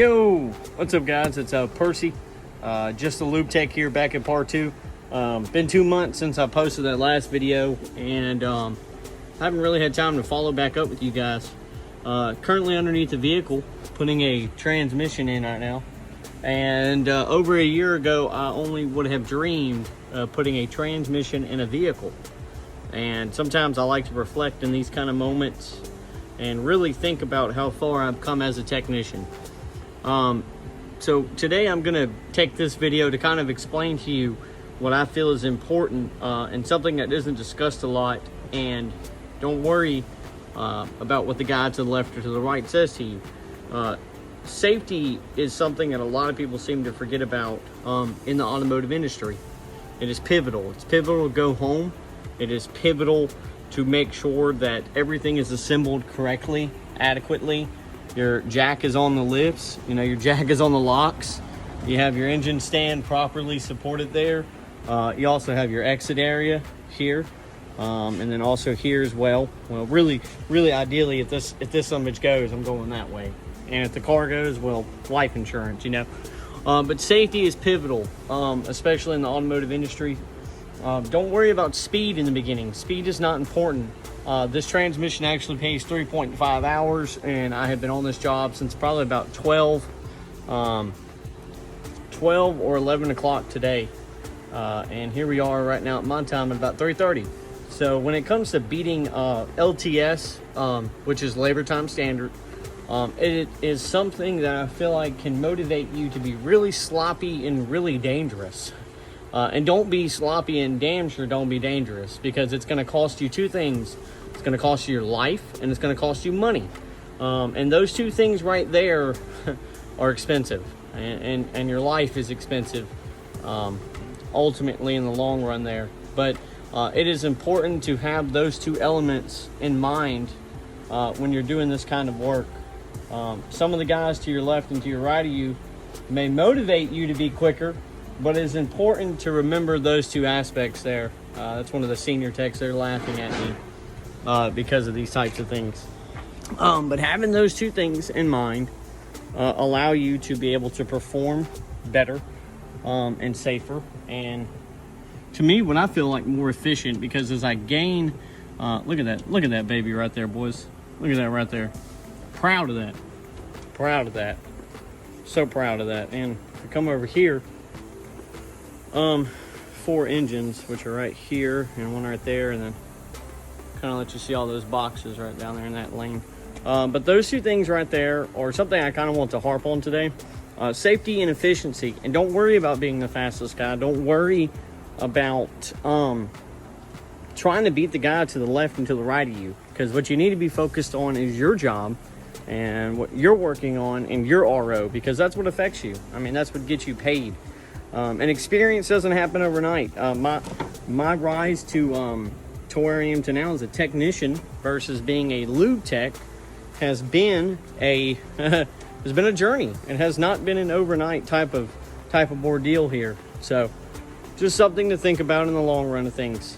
Yo, what's up guys? It's Percy, just a lube tech here, back in part 2. Been 2 months since I posted that last video, and haven't really had time to follow back up with you guys. Currently underneath the vehicle, putting a transmission in right now, and over a year ago I only would have dreamed of putting a transmission in a vehicle. And sometimes I like to reflect in these kind of moments and really think about how far I've come as a technician. So today I'm going to take this video to kind of explain to you what I feel is important and something that isn't discussed a lot. And don't worry about what the guy to the left or to the right says to you. Safety is something that a lot of people seem to forget about in the automotive industry. It is pivotal. It's pivotal to go home. It is pivotal to make sure that everything is assembled correctly, adequately. Your jack is on the lifts, your jack is on the locks. You have your engine stand properly supported there. You also have your exit area here, and then also here as well. Well, really ideally, if this summage goes, I'm going that way. And if the car goes, well, life insurance, But safety is pivotal, especially in the automotive industry. Don't worry about speed in the beginning. Speed is not important. This transmission actually pays 3.5 hours, and I have been on this job since probably about 12 or 11 o'clock today. And here we are right now at my time at about 3:30. So when it comes to beating LTS, which is labor time standard, it is something that I feel like can motivate you to be really sloppy and really dangerous. And don't be sloppy and damn sure don't be dangerous, because it's going to cost you two things. It's going to cost you your life, and it's going to cost you money. And those two things right there are expensive, and your life is expensive ultimately in the long run there. But it is important to have those two elements in mind when you're doing this kind of work. Some of the guys to your left and to your right of you may motivate you to be quicker, but it's important to remember those two aspects there. That's one of the senior techs. They're laughing at me because of these types of things. But having those two things in mind allow you to be able to perform better and safer. And to me, what I feel like more efficient, because as I gain, look at that baby right there, boys. Look at that right there. Proud of that. So proud of that. And if we come over here, 4 engines, which are right here and one right there, and then kind of let you see all those boxes right down there in that lane. But those two things right there are something I kind of want to harp on today. Safety and efficiency. And don't worry about being the fastest guy. Don't worry about trying to beat the guy to the left and to the right of you, because what you need to be focused on is your job and what you're working on in your RO, because that's what affects you. I mean, that's what gets you paid. And experience doesn't happen overnight. My rise to where I am to now as a technician versus being a lube tech has been a journey. It has not been an overnight type of ordeal here. So just something to think about in the long run of things.